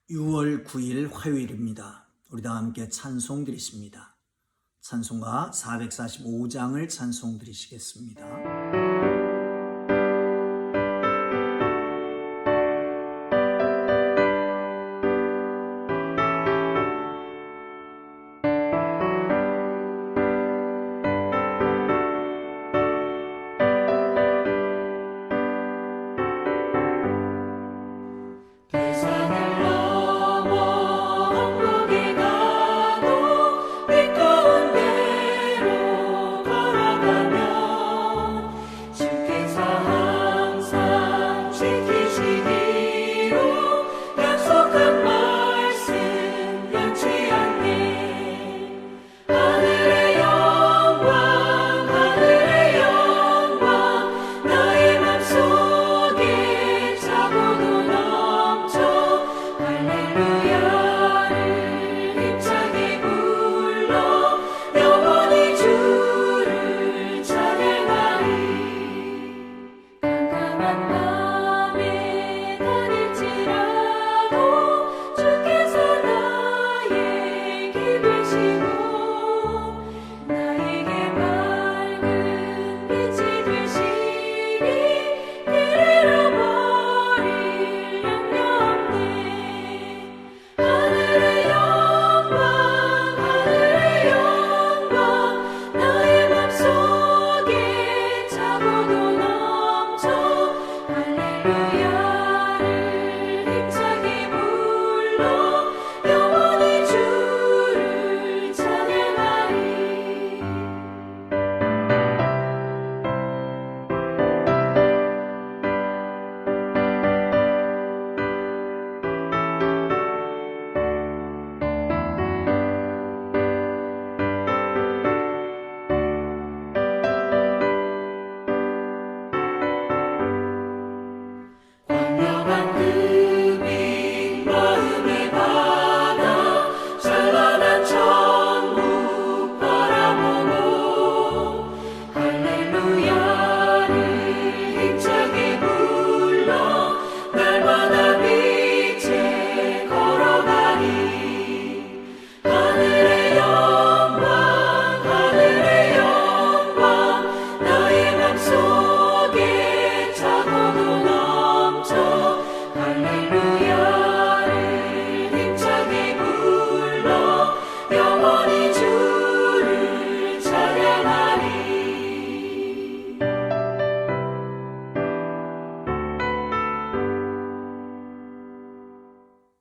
6월 9일 화요일입니다. 우리 다 함께 찬송 드리십니다. 찬송가 445장을 찬송 드리시겠습니다.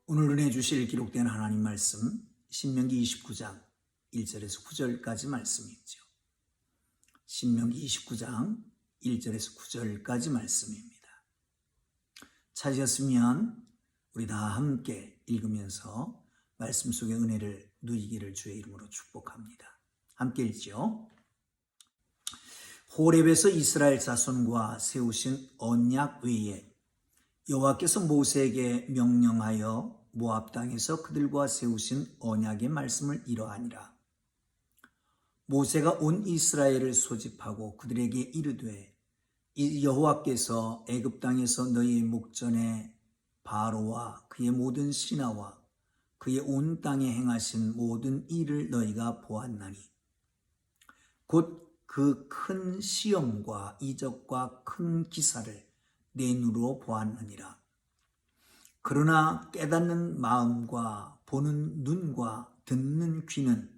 오늘 은혜 주실 기록된 하나님 말씀 신명기 29장 1절에서 9절까지 말씀이죠. 신명기 29장 1절에서 9절까지 말씀입니다. 찾으셨으면 우리 다 함께 읽으면서 말씀 속의 은혜를 누리기를 주의 이름으로 축복합니다. 함께 읽죠. 호렙에서 이스라엘 자손과 세우신 언약 외에 여호와께서 모세에게 명령하여 모압 땅에서 그들과 세우신 언약의 말씀을 이러하니라. 모세가 온 이스라엘을 소집하고 그들에게 이르되 여호와께서 애굽 땅에서 너희의 목전에 바로와 그의 모든 신하와 그의 온 땅에 행하신 모든 일을 너희가 보았나니 곧 그 큰 시험과 이적과 큰 기사를 내 눈으로 보았느니라. 그러나 깨닫는 마음과 보는 눈과 듣는 귀는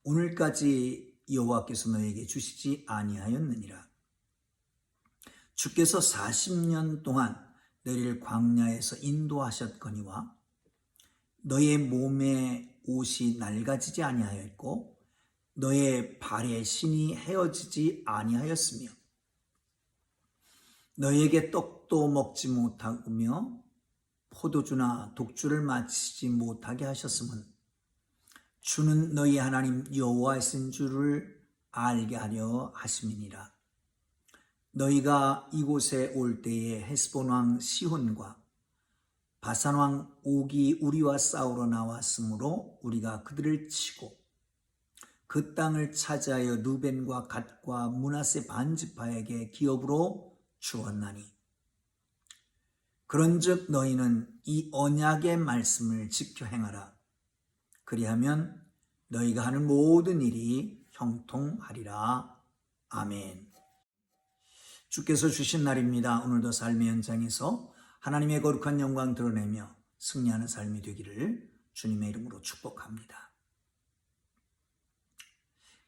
오늘까지 여호와께서 너에게 주시지 아니하였느니라. 주께서 40년 동안 너희를 광야에서 인도하셨거니와 너의 몸에 옷이 낡아지지 아니하였고 너의 발에 신이 헤어지지 아니하였으며 너에게 떡도 먹지 못하며 포도주나 독주를 마시지 못하게 하셨음은 주는 너희 하나님 여호와이신 줄을 알게 하려 하심이니라. 너희가 이곳에 올 때에 헤스본 왕 시혼과 바산 왕 옥이 우리와 싸우러 나왔으므로 우리가 그들을 치고 그 땅을 차지하여 루벤과 갓과 므낫세 반지파에게 기업으로 주었나니 그런즉 너희는 이 언약의 말씀을 지켜 행하라. 그리하면 너희가 하는 모든 일이 형통하리라. 아멘. 주께서 주신 날입니다. 오늘도 삶의 현장에서 하나님의 거룩한 영광 드러내며 승리하는 삶이 되기를 주님의 이름으로 축복합니다.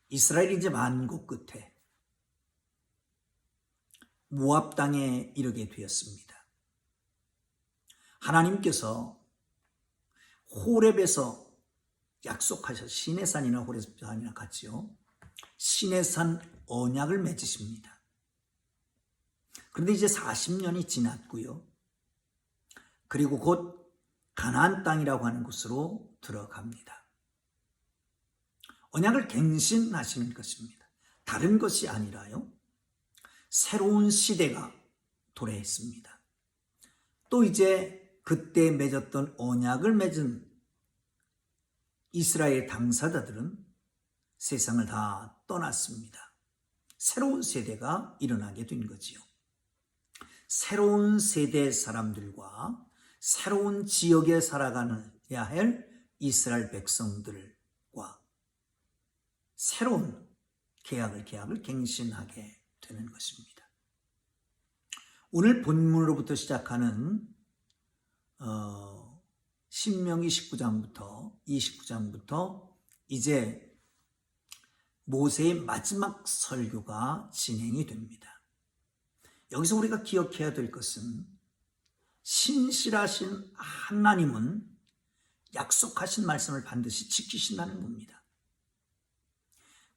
이스라엘이 이제 만고 끝에 모압 땅에 이르게 되었습니다. 하나님께서 호렙에서 약속하셔, 시내산이나 호렙산이나 같이요, 시내산 언약을 맺으십니다. 그런데 이제 40년이 지났고요. 그리고 곧 가나안 땅이라고 하는 곳으로 들어갑니다. 언약을 갱신하시는 것입니다. 다른 것이 아니라요, 새로운 시대가 도래했습니다. 또 이제 그때 맺었던 언약을 맺은 이스라엘 당사자들은 세상을 다 떠났습니다. 새로운 세대가 일어나게 된 거지요. 새로운 세대 사람들과 새로운 지역에 살아가야 할 이스라엘 백성들과 새로운 계약을 갱신하게 되는 것입니다. 오늘 본문으로부터 시작하는 신명기 19장부터 29장부터 이제 모세의 마지막 설교가 진행이 됩니다. 여기서 우리가 기억해야 될 것은 신실하신 하나님은 약속하신 말씀을 반드시 지키신다는 겁니다.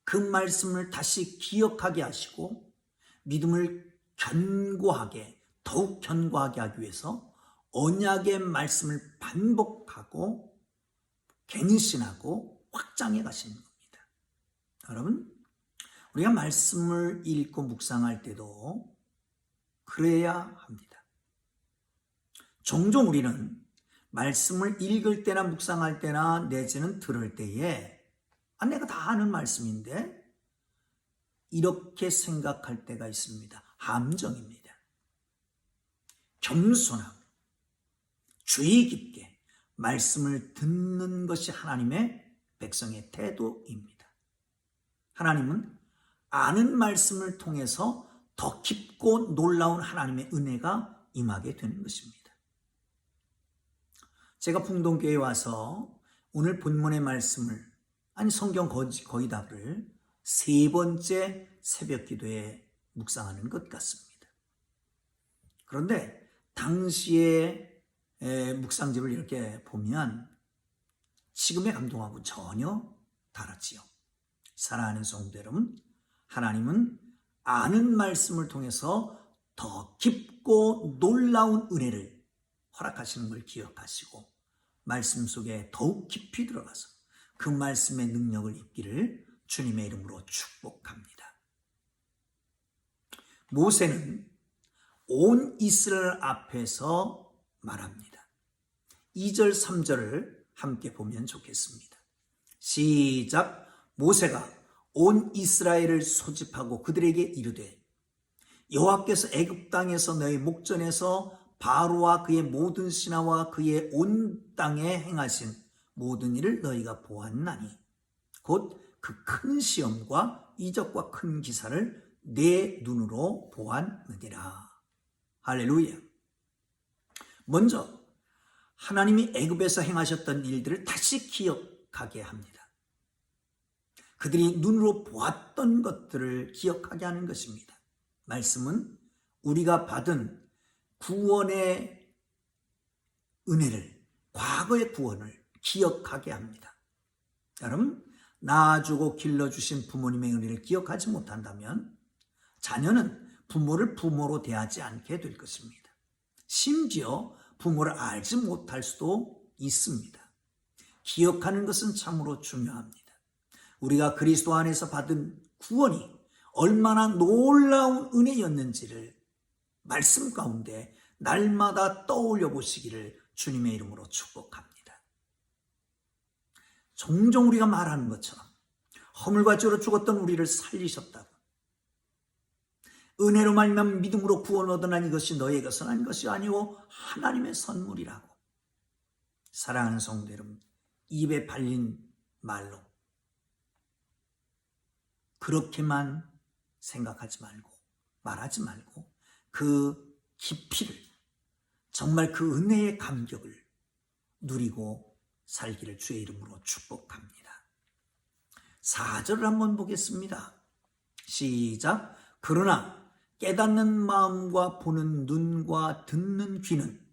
그 말씀을 다시 기억하게 하시고 믿음을 더욱 견고하게 하기 위해서 언약의 말씀을 반복하고 갱신하고 확장해 가시는 겁니다. 여러분, 우리가 말씀을 읽고 묵상할 때도 그래야 합니다. 종종 우리는 말씀을 읽을 때나 묵상할 때나 내지는 들을 때에 내가 다 아는 말씀인데 이렇게 생각할 때가 있습니다. 함정입니다. 겸손하고 주의 깊게 말씀을 듣는 것이 하나님의 백성의 태도입니다. 하나님은 아는 말씀을 통해서 더 깊고 놀라운 하나님의 은혜가 임하게 되는 것입니다. 제가 풍동교회에 와서 오늘 본문의 말씀을, 성경 거의 다를 세 번째 새벽 기도에 묵상하는 것 같습니다. 그런데 당시에 묵상집을 이렇게 보면 지금의 감동하고 전혀 다르지요. 사랑하는 성도 여러분, 하나님은 아는 말씀을 통해서 더 깊고 놀라운 은혜를 허락하시는 걸 기억하시고 말씀 속에 더욱 깊이 들어가서 그 말씀의 능력을 입기를 주님의 이름으로 축복합니다. 모세는 온 이스라엘 앞에서 말합니다. 2절 3절을 함께 보면 좋겠습니다. 시작. 모세가 온 이스라엘을 소집하고 그들에게 이르되 여호와께서 애굽 땅에서 너희 목전에서 바로와 그의 모든 신하와 그의 온 땅에 행하신 모든 일을 너희가 보았나니 곧 그 큰 시험과 이적과 큰 기사를 내 눈으로 보았느니라. 할렐루야. 먼저 하나님이 애굽에서 행하셨던 일들을 다시 기억하게 합니다. 그들이 눈으로 보았던 것들을 기억하게 하는 것입니다. 말씀은 우리가 받은 구원의 은혜를, 과거의 구원을 기억하게 합니다. 여러분, 낳아주고 길러주신 부모님의 은혜를 기억하지 못한다면 자녀는 부모를 부모로 대하지 않게 될 것입니다. 심지어 부모를 알지 못할 수도 있습니다. 기억하는 것은 참으로 중요합니다. 우리가 그리스도 안에서 받은 구원이 얼마나 놀라운 은혜였는지를 말씀 가운데 날마다 떠올려 보시기를 주님의 이름으로 축복합니다. 종종 우리가 말하는 것처럼 허물과 죄로 죽었던 우리를 살리셨다고, 은혜로 말미암아 믿음으로 구원 얻으나 이것이 너의 것은 아닌 것이 아니고 하나님의 선물이라고. 사랑하는 성도 여러분, 입에 발린 말로 그렇게만 생각하지 말고 말하지 말고 그 깊이를, 정말 그 은혜의 감격을 누리고 살기를 주의 이름으로 축복합니다. 4절을 한번 보겠습니다. 시작. 그러나 깨닫는 마음과 보는 눈과 듣는 귀는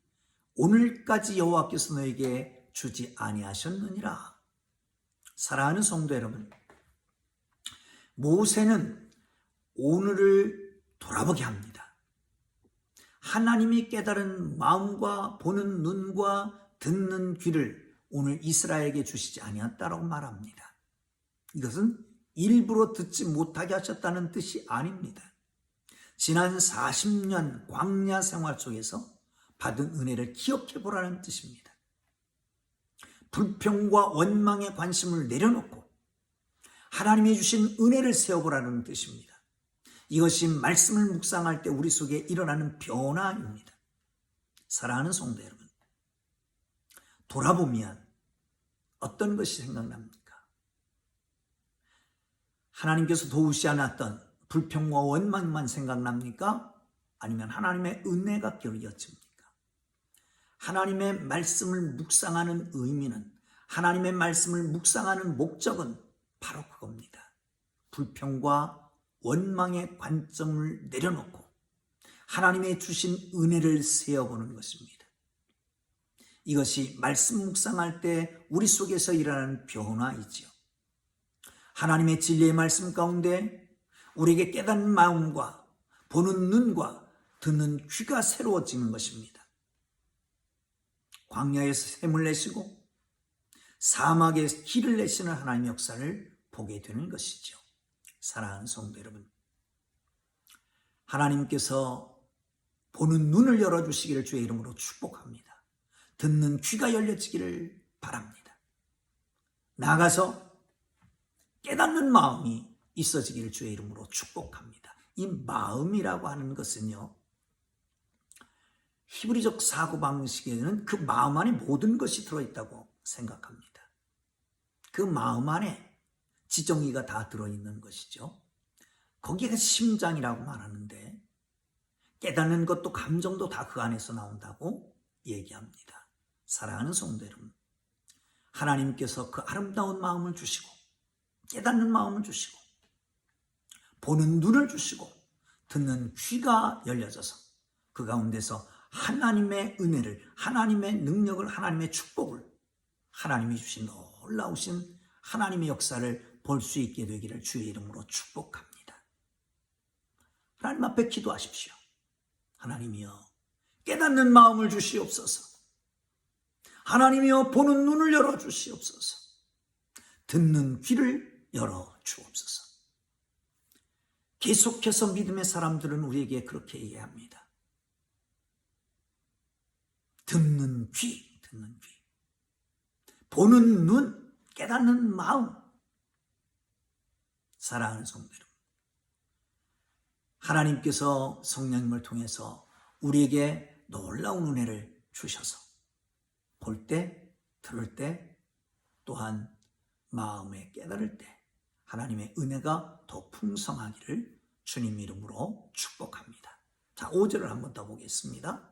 오늘까지 여호와께서 너에게 주지 아니하셨느니라. 사랑하는 성도 여러분, 모세는 오늘을 돌아보게 합니다. 하나님이 깨달은 마음과 보는 눈과 듣는 귀를 오늘 이스라엘에게 주시지 아니었다라고 말합니다. 이것은 일부러 듣지 못하게 하셨다는 뜻이 아닙니다. 지난 40년 광야 생활 속에서 받은 은혜를 기억해 보라는 뜻입니다. 불평과 원망의 관심을 내려놓고 하나님이 주신 은혜를 세워보라는 뜻입니다. 이것이 말씀을 묵상할 때 우리 속에 일어나는 변화입니다. 사랑하는 성도 여러분, 돌아보면 어떤 것이 생각납니까? 하나님께서 도우시 않았던 불평과 원망만 생각납니까? 아니면 하나님의 은혜가 기울여집니까? 하나님의 말씀을 묵상하는 의미는, 하나님의 말씀을 묵상하는 목적은 바로 그겁니다. 불평과 원망의 관점을 내려놓고 하나님의 주신 은혜를 세어보는 것입니다. 이것이 말씀 묵상할 때 우리 속에서 일어나는 변화이지요. 하나님의 진리의 말씀 가운데 우리에게 깨닫는 마음과 보는 눈과 듣는 귀가 새로워지는 것입니다. 광야에서 샘을 내시고 사막에 길을 내시는 하나님의 역사를 보게 되는 것이죠. 사랑하는 성도 여러분, 하나님께서 보는 눈을 열어주시기를 주의 이름으로 축복합니다. 듣는 귀가 열려지기를 바랍니다. 나아가서 깨닫는 마음이 있어지기를 주의 이름으로 축복합니다. 이 마음이라고 하는 것은요, 히브리적 사고방식에는 그 마음 안에 모든 것이 들어있다고 생각합니다. 그 마음 안에 지정의가 다 들어있는 것이죠. 거기가 심장이라고 말하는데 깨닫는 것도 감정도 다 그 안에서 나온다고 얘기합니다. 사랑하는 성도 여러분, 하나님께서 그 아름다운 마음을 주시고 깨닫는 마음을 주시고 보는 눈을 주시고 듣는 귀가 열려져서 그 가운데서 하나님의 은혜를, 하나님의 능력을, 하나님의 축복을, 하나님이 주신 놀라우신 하나님의 역사를 볼 수 있게 되기를 주의 이름으로 축복합니다. 하나님 앞에 기도하십시오. 하나님이여, 깨닫는 마음을 주시옵소서. 하나님이여, 보는 눈을 열어 주시옵소서. 듣는 귀를 열어 주옵소서. 계속해서 믿음의 사람들은 우리에게 그렇게 얘기합니다. 듣는 귀, 듣는 귀. 보는 눈, 깨닫는 마음. 사랑하는 성도 여러분, 하나님께서 성령님을 통해서 우리에게 놀라운 은혜를 주셔서 볼 때, 들을 때, 또한 마음에 깨달을 때 하나님의 은혜가 더 풍성하기를 주님 이름으로 축복합니다. 자, 5절을 한번 더 보겠습니다.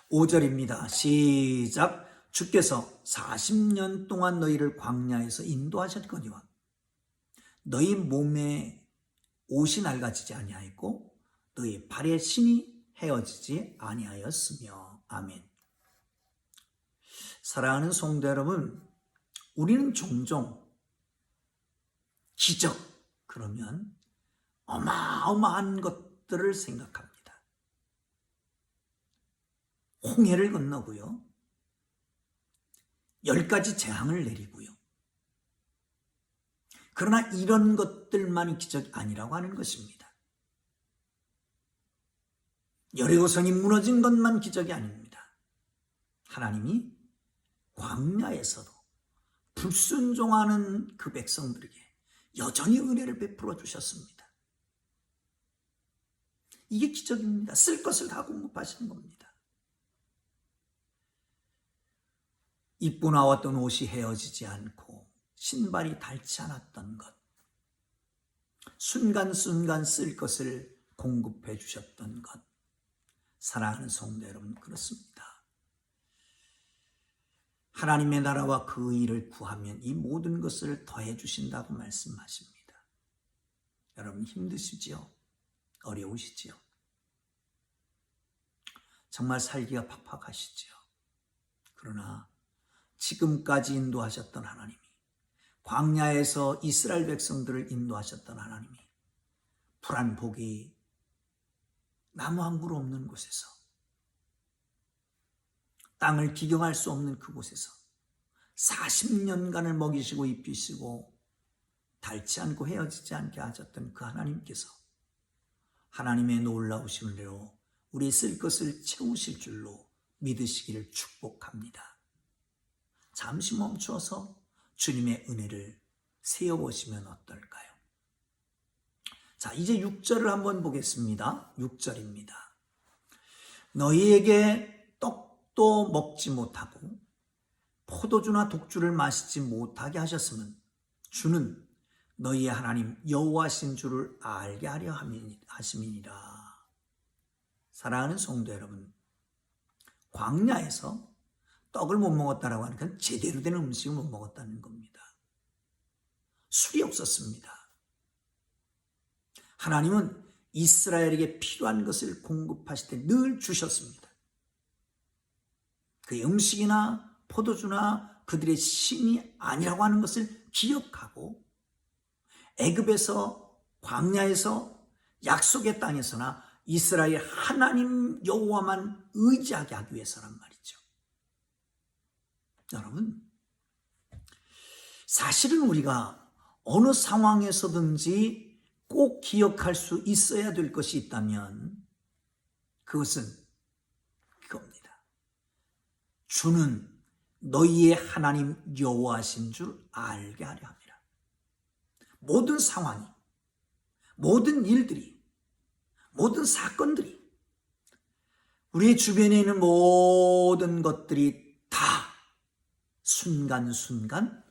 5절입니다. 시작. 주께서 40년 동안 너희를 광야에서 인도하셨거니와 너희 몸에 옷이 낡아지지 아니하였고 너희 발에 신이 헤어지지 아니하였으며. 아멘. 사랑하는 성도 여러분, 우리는 종종 기적, 그러면 어마어마한 것들을 생각합니다. 홍해를 건너고요, 10가지 재앙을 내리고요. 그러나 이런 것들만이 기적이 아니라고 하는 것입니다. 여리고성이 무너진 것만 기적이 아닙니다. 하나님이 광야에서도 불순종하는 그 백성들에게 여전히 은혜를 베풀어 주셨습니다. 이게 기적입니다. 쓸 것을 다 공급하시는 겁니다. 입고 나왔던 옷이 헤어지지 않고 신발이 닳지 않았던 것, 순간순간 쓸 것을 공급해 주셨던 것, 사랑하는 성도 여러분, 그렇습니다. 하나님의 나라와 그 일을 구하면 이 모든 것을 더해 주신다고 말씀하십니다. 여러분 힘드시지요? 어려우시지요? 정말 살기가 팍팍하시지요? 그러나 지금까지 인도하셨던 하나님이, 광야에서 이스라엘 백성들을 인도하셨던 하나님이, 불안 복이 나무 한 그루 없는 곳에서, 땅을 기경할 수 없는 그곳에서 40년간을 먹이시고 입히시고 닳지 않고 헤어지지 않게 하셨던 그 하나님께서 하나님의 놀라우심으로 우리 쓸 것을 채우실 줄로 믿으시기를 축복합니다. 잠시 멈추어서 주님의 은혜를 세어보시면 어떨까요? 자, 이제 6절을 한번 보겠습니다. 6절입니다. 너희에게 떡도 먹지 못하고 포도주나 독주를 마시지 못하게 하셨으면 주는 너희의 하나님 여호와신 줄을 알게 하려 하심이니라. 사랑하는 성도 여러분, 광야에서 떡을 못 먹었다라고 하는 건 제대로 된 음식을 못 먹었다는 겁니다. 술이 없었습니다. 하나님은 이스라엘에게 필요한 것을 공급하실 때 늘 주셨습니다. 그 음식이나 포도주나 그들의 신이 아니라고 하는 것을 기억하고 애굽에서, 광야에서, 약속의 땅에서나 이스라엘 하나님 여호와만 의지하게 하기 위해서란 말이죠. 여러분, 사실은 우리가 어느 상황에서든지 꼭 기억할 수 있어야 될 것이 있다면 그것은 그겁니다. 주는 너희의 하나님 여호와신 줄 알게 하려 합니다. 모든 상황이, 모든 일들이, 모든 사건들이, 우리 주변에 있는 모든 것들이 다 순간순간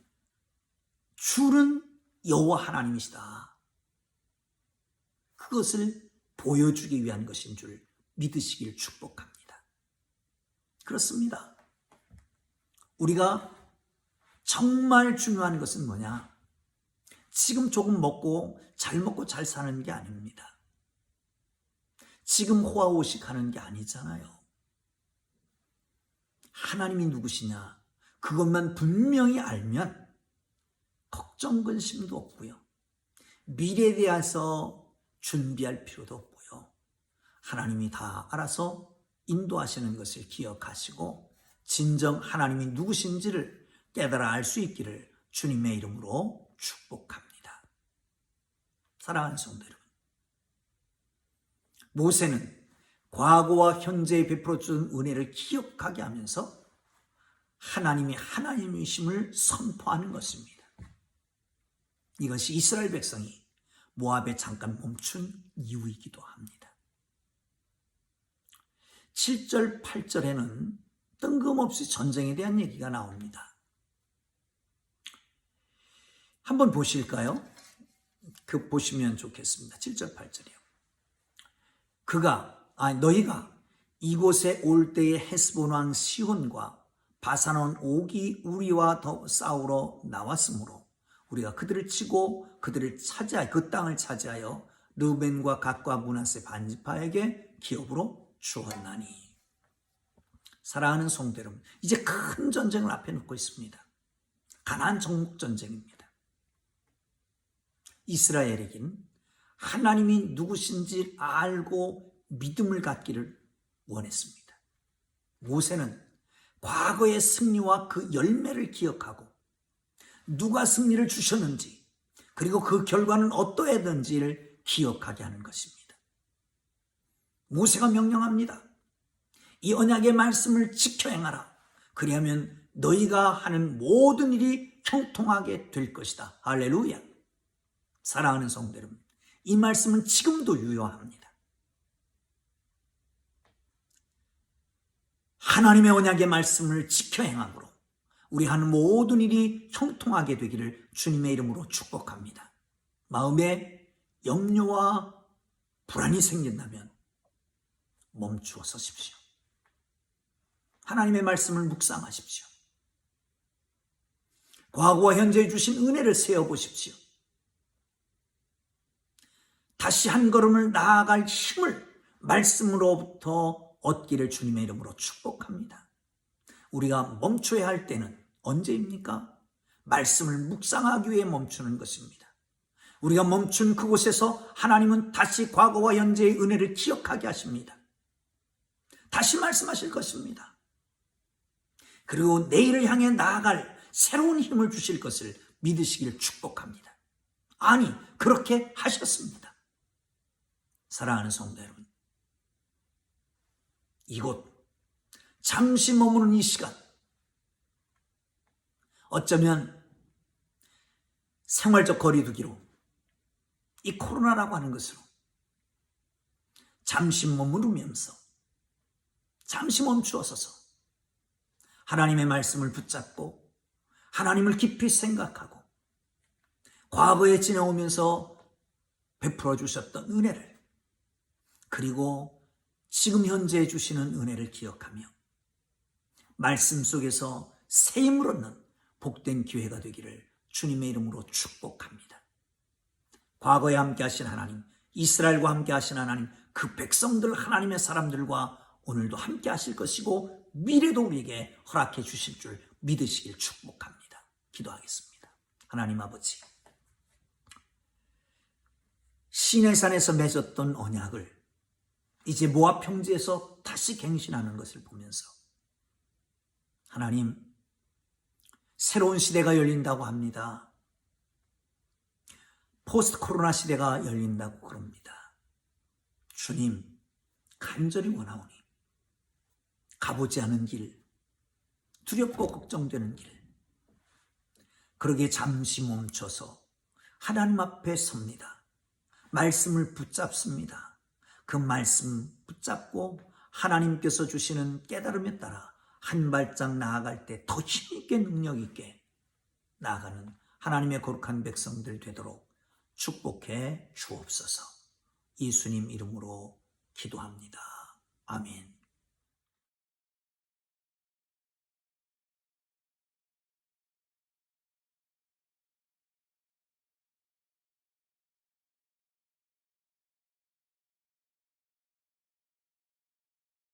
주는 여호와 하나님이시다, 그것을 보여주기 위한 것인 줄 믿으시길 축복합니다. 그렇습니다. 우리가 정말 중요한 것은 뭐냐? 지금 조금 먹고 잘 사는 게 아닙니다. 지금 호화호식하는 게 아니잖아요. 하나님이 누구시냐? 그것만 분명히 알면 걱정 근심도 없고요. 미래에 대해서 준비할 필요도 없고요. 하나님이 다 알아서 인도하시는 것을 기억하시고 진정 하나님이 누구신지를 깨달아 알 수 있기를 주님의 이름으로 축복합니다. 사랑하는 성도 여러분, 모세는 과거와 현재에 베풀어준 은혜를 기억하게 하면서 하나님이 하나님이심을 선포하는 것입니다. 이것이 이스라엘 백성이 모압에 잠깐 멈춘 이유이기도 합니다. 7절, 8절에는 뜬금없이 전쟁에 대한 얘기가 나옵니다. 한번 보실까요? 보시면 좋겠습니다. 7절, 8절이요. 너희가 이곳에 올 때에 헤스본 왕 시혼과 바산 온 오기 우리와 더 싸우러 나왔으므로 우리가 그들을 치고 그들을 차지하여 그 땅을 차지하여 르벤과 갓과 므낫세 반지파에게 기업으로 주었나니. 사랑하는 성도 여러분, 이제 큰 전쟁을 앞에 놓고 있습니다. 가나안 정복 전쟁입니다. 이스라엘에게는 하나님이 누구신지 알고 믿음을 갖기를 원했습니다. 모세는 과거의 승리와 그 열매를 기억하고 누가 승리를 주셨는지, 그리고 그 결과는 어떠했는지를 기억하게 하는 것입니다. 모세가 명령합니다. 이 언약의 말씀을 지켜 행하라. 그리하면 너희가 하는 모든 일이 형통하게 될 것이다. 할렐루야. 사랑하는 성도 여러분, 이 말씀은 지금도 유효합니다. 하나님의 언약의 말씀을 지켜 행함으로 우리 하는 모든 일이 형통하게 되기를 주님의 이름으로 축복합니다. 마음에 염려와 불안이 생긴다면 멈추어 서십시오. 하나님의 말씀을 묵상하십시오. 과거와 현재에 주신 은혜를 세어보십시오. 다시 한 걸음을 나아갈 힘을 말씀으로부터 얻기를 주님의 이름으로 축복합니다. 우리가 멈춰야 할 때는 언제입니까? 말씀을 묵상하기 위해 멈추는 것입니다. 우리가 멈춘 그곳에서 하나님은 다시 과거와 현재의 은혜를 기억하게 하십니다. 다시 말씀하실 것입니다. 그리고 내일을 향해 나아갈 새로운 힘을 주실 것을 믿으시기를 축복합니다. 아니, 그렇게 하셨습니다. 사랑하는 성도 여러분, 이곳 잠시 머무는 이 시간, 어쩌면 생활적 거리두기로 이 코로나라고 하는 것으로 잠시 머무르면서 잠시 멈추어서서 하나님의 말씀을 붙잡고 하나님을 깊이 생각하고 과거에 지나오면서 베풀어 주셨던 은혜를, 그리고 지금 현재 주시는 은혜를 기억하며 말씀 속에서 새 힘을 얻는 복된 기회가 되기를 주님의 이름으로 축복합니다. 과거에 함께 하신 하나님, 이스라엘과 함께 하신 하나님, 그 백성들, 하나님의 사람들과 오늘도 함께 하실 것이고 미래도 우리에게 허락해 주실 줄 믿으시길 축복합니다. 기도하겠습니다. 하나님 아버지, 시내산에서 맺었던 언약을 이제 모압 평지에서 다시 갱신하는 것을 보면서 하나님, 새로운 시대가 열린다고 합니다. 포스트 코로나 시대가 열린다고 그럽니다. 주님, 간절히 원하오니 가보지 않은 길, 두렵고 걱정되는 길, 그러게 잠시 멈춰서 하나님 앞에 섭니다. 말씀을 붙잡습니다. 그 말씀 붙잡고 하나님께서 주시는 깨달음에 따라 한 발짝 나아갈 때 더 힘있게 능력있게 나아가는 하나님의 거룩한 백성들 되도록 축복해 주옵소서. 예수님 이름으로 기도합니다. 아멘.